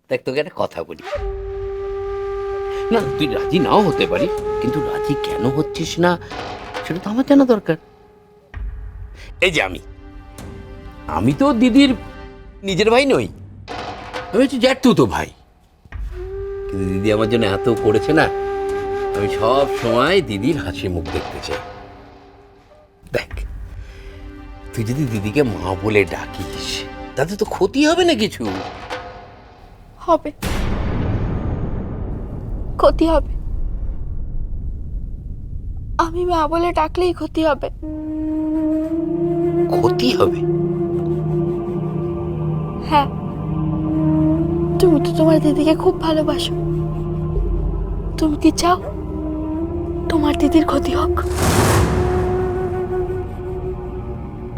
দেখ, তোকে একটা কথা বলি। না, তুই রাজি নাও হতে পারিস, কিন্তু রাজি কেন হচ্ছিস না সেটা তো আমার জানা দরকার। এই যে আমি তো দিদির নিজের ভাই নই, আমি হচ্ছে জ্যাঠতুতো ভাই। কিন্তু দিদি আমার জন্য এত করেছে না, আমি সব সময় দিদির হাসি মুখ দেখতে চাই। দেখ, তুই যদি দিদিকে মা বলে ডাকিস তাতে তো ক্ষতি হবে না কিছু? হবে, ক্ষতি হবে। আমি মা বলে ডাকলেই ক্ষতি হবে। ক্ষতি হবে? হ্যাঁ, তুমি তো তোমার দিদিকে খুব ভালোবাসো। তুমি কি চাও তোমার দিদির ক্ষতি হোক?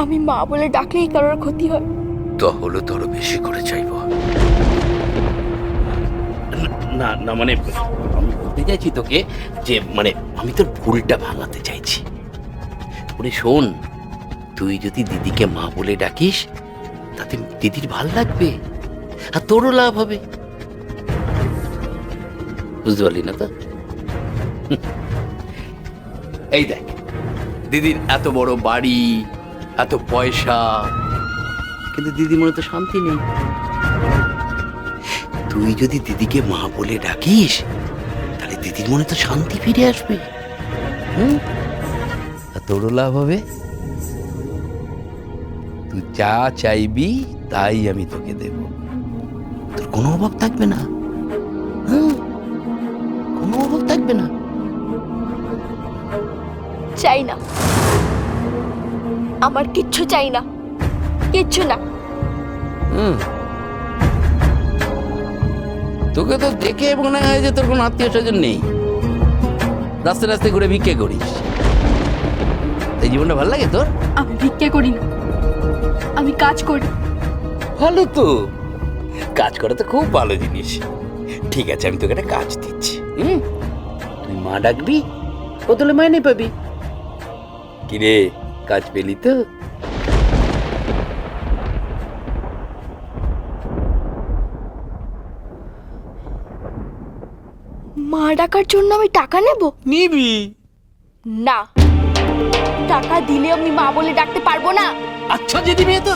আমি মা বলে ডাকলেই কারোর ক্ষতি হয়। তাহলে তো আরো বেশি করে চাইবো। না না, মানে আমি বলতে চাইছি তোকে যে, মানে আমি তোর ভুলটা ভাঙাতে চাইছি। ওরে শোন, তুই যদি দিদিকে মা বলে ডাকিস তাতে দিদির ভাল লাগবে আর তোরও লাভ হবে। বুঝতে পারলি না তো? এই দেখ, দিদির এত বড় বাড়ি, এত পয়সা, কিন্তু দিদির মনে তো শান্তি নেই। তুই যদি দিদিকে মা বলে ডাকিস তাহলে দিদির মনে তো শান্তি ফিরে আসবে। আর তোরও লাভ হবে। তুই যা চাইবি তাই আমি তোকে দেব, তোর কোনো অভাব থাকবে না। কোনো অভাব থাকবে না। চাই না, আমার কিচ্ছু চাই না, কিচ্ছু না। তোকে তো দেখে মনে হয় যে তোর কোনো আত্মীয় স্বজন নেই, রাস্তায় রাস্তায় ঘুরে ভিক্ষে করিস। এই জীবনটা ভালো লাগে তোর? আমি ভিক্ষে করি না, আমি কাজ করি। ভালো তো, কাজ করা তো খুব ভালো জিনিস। ঠিক আছে, আমি তোকে একটা কাজ দিচ্ছি। তুই মা ডাকবি, বদলে মাইনে পাবি। কিরে, কাজ পেলি তো? মা ডাকার জন্য আমি টাকা নেব? নিবি? না, টাকা দিলে আমি মা বলে ডাকতে পারবো না। আচ্ছা, যে দিবি তো।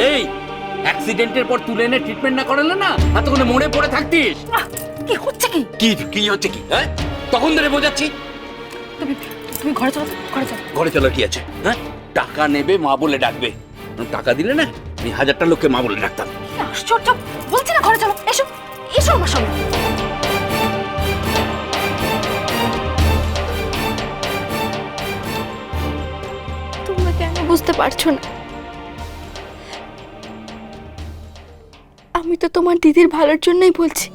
এই অ্যাক্সিডেন্টের পর তুলে এনে ট্রিটমেন্ট না করালে না, এতক্ষণে মরে পড়ে থাকতিস। কি হচ্ছে কি? কি কি হচ্ছে কি? হ্যাঁ, তখন ধরে বোঝাচ্ছি। তুমি তুমি ঘরে চলো, ঘরে চলো। ঘরে চলো কি আছে? হ্যাঁ, টাকা নেবে, মা বলে ডাকবে। টাকা দিলে না, আমি 1000টা লোককে মা বলে ডাকতাম। আশ্চর্য, বলছি না ঘরে চলো। এসো, এসো আমার সঙ্গে। তোমরা কেন বুঝতে পারছো না? আমি তো তোমার দিদির ভালোর জন্যই বলছি।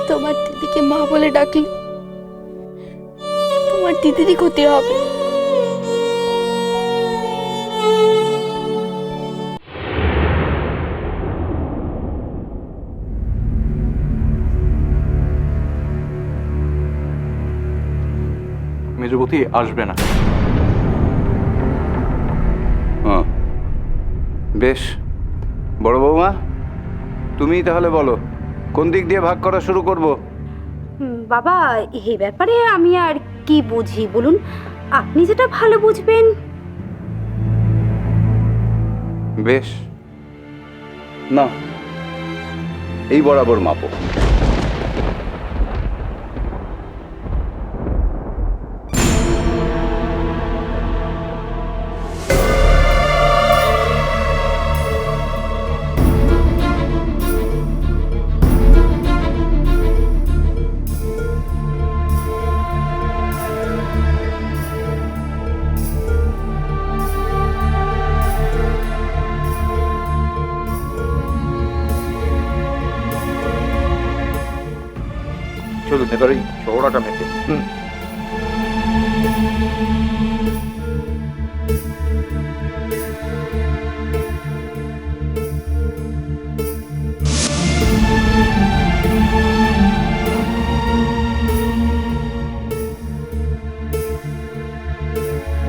তোমার দিদিকে মা বলে ডাকলে তোমার দিদিরই ক্ষতি হবে। মেজবতী আসবে না। বেশ, বড় বৌমা, তুমি তাহলে বলো কোন দিক দিয়ে ভাগ করা শুরু করব? বাবা, এই ব্যাপারে আমি আর কি বুঝি বলুন, আপনি যেটা ভালো বুঝবেন। বেশ, না, এই বরাবর মাপো। চলুন এবার ওই চওড়াটা মেপে।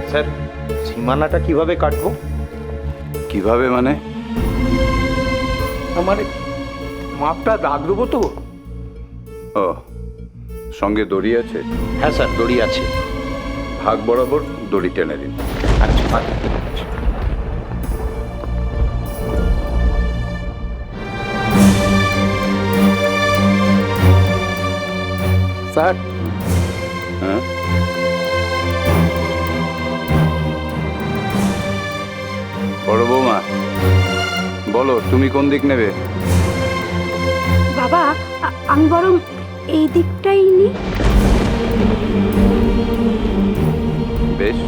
স্যার, সীমানাটা কিভাবে কাটবো? কিভাবে মানে? আমার মাপটা দাগ দেবো তো। ও, সঙ্গে দড়ি আছে? হ্যাঁ স্যার, দড়ি আছে। ভাগ বরাবর দড়ি টেনে দিন। আচ্ছা আচ্ছা। স্যার, হ্যাঁ, বড় বৌমা বলো, তুমি কোন দিক নেবে? বাবা আমি বরং এই দিকটাই নি। বেশ,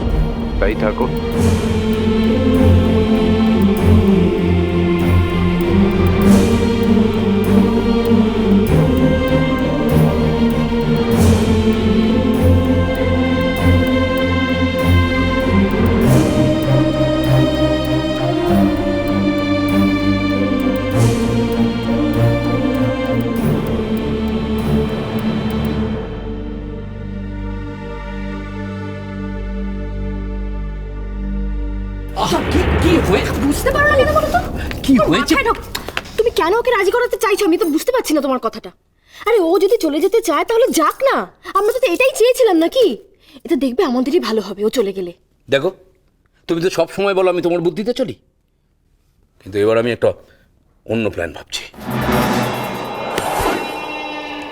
তাই থাকো। কি হয়েছে? বুঝতে পারো না কেন বলো তো? কি হয়েছে? মাথায় ঢোক। তুমি কেন ওকে রাজি করাতে চাইছো আমি তো বুঝতে পারছি না তোমার কথাটা। আরে ও যদি চলে যেতে চায় তাহলে যাক না, আমরা তো এটাই চেয়েছিলাম নাকি? এটা দেখবে আমাদেরই ভালো হবে ও চলে গেলে। দেখো, তুমি তো সব সময় বলো আমি তোমার বুদ্ধিতে চলি, কিন্তু এবার আমি একটা অন্য প্ল্যান ভাবছি।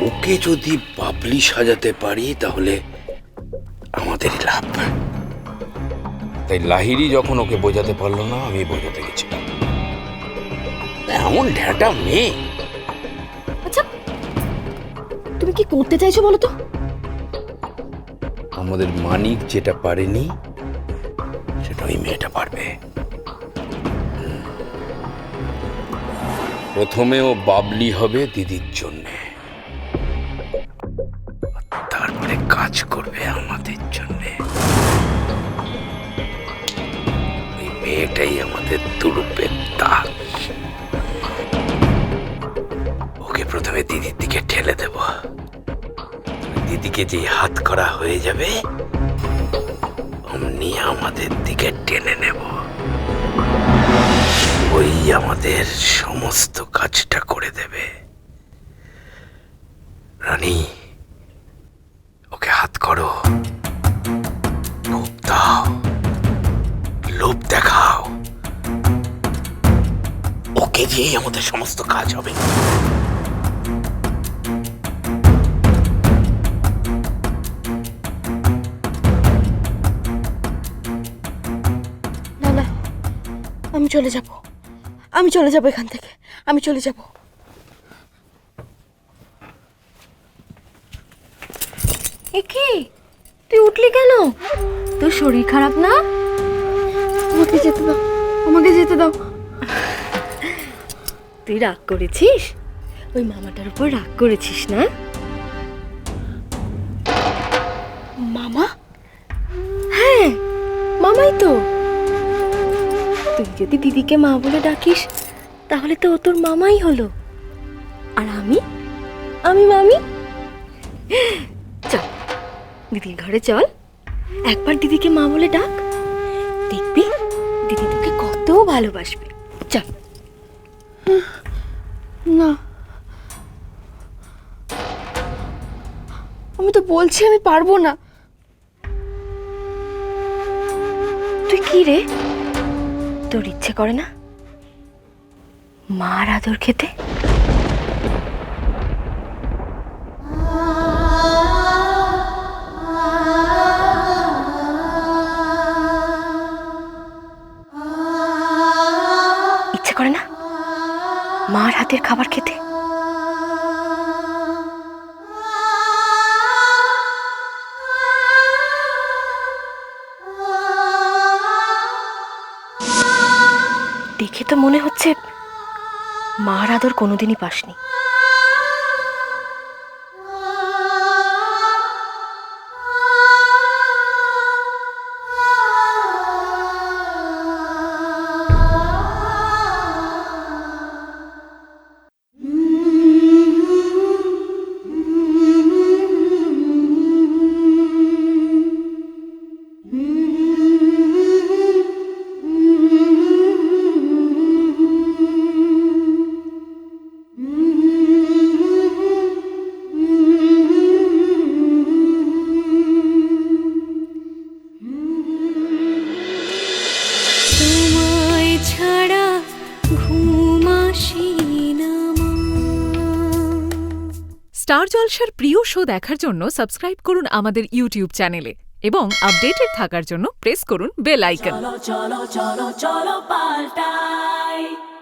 ওকে যদি বাবলি সাজাতে পারি তাহলে আমাদেরই লাভ। তাই লাহিড়ী যখন ওকে বোঝাতে পারলো না, আমি বোঝাতে গেছিলাম। এমন ঢ্যাঁটা মেয়ে। আচ্ছা তুমি কি করতে চাইছো বলো তো? আমাদের মানিক যেটা পারেনি সেটা ওই মেয়েটা পারবে। প্রথমে ও বাবলি হবে দিদির জন্যে, তারপরে কাজ করবে আমাদের জন্যে। ওই মেয়েটাই আমাদের দুর্বেত্তা। ওকে প্রথমে দিদির দিকে ঠেলে দেব, দিদিকে যে হাত করা হয়ে যাবে অমনি আমাদের দিকে টেনে নেব। ওই আমাদের সমস্ত কাজটা করে দেবে। রানী, ওকে হাত করো, লোভ দাও, লোভ দেখাও। ওকে দিয়েই আমাদের সমস্ত কাজ হবে। না না, আমি চলে যাব, আমি চলে যাব এখান থেকে, আমি চলে যাব। এ কি, তুই উঠলি কেন? তোর শরীর খারাপ না? আমাকে যেতে দাও, আমাকে যেতে দাও। তুই রাগ করেছিস? ওই মামাটার উপর রাগ করেছিস না? মামা? হ্যাঁ, মামাই তো। তুই যদি দিদিকে মা বলে ডাকিস তাহলে তো ও তোর মামাই হলো, আর আমি মামি। চল দিদির ঘরে চল, একবার দিদিকে মা বলে ডাক, দেখবি দিদি তোকে কত ভালোবাসবে। চল। না, আমি তো বলছি আমি পারবো না। তুই কি রে, তোর ইচ্ছে করে না মার আদর খেতে? ইচ্ছে করে না মার হাতের খাবার খেতে? দেখে তো মনে হচ্ছে মার আদর কোনোদিনই পাসনি। স্টার জলসার প্রিয় শো দেখার জন্য সাবস্ক্রাইব করুন আমাদের ইউটিউব চ্যানেলে এবং আপডেটেড থাকার জন্য প্রেস করুন bell icon. cholo, cholo, cholo, cholo, paltai.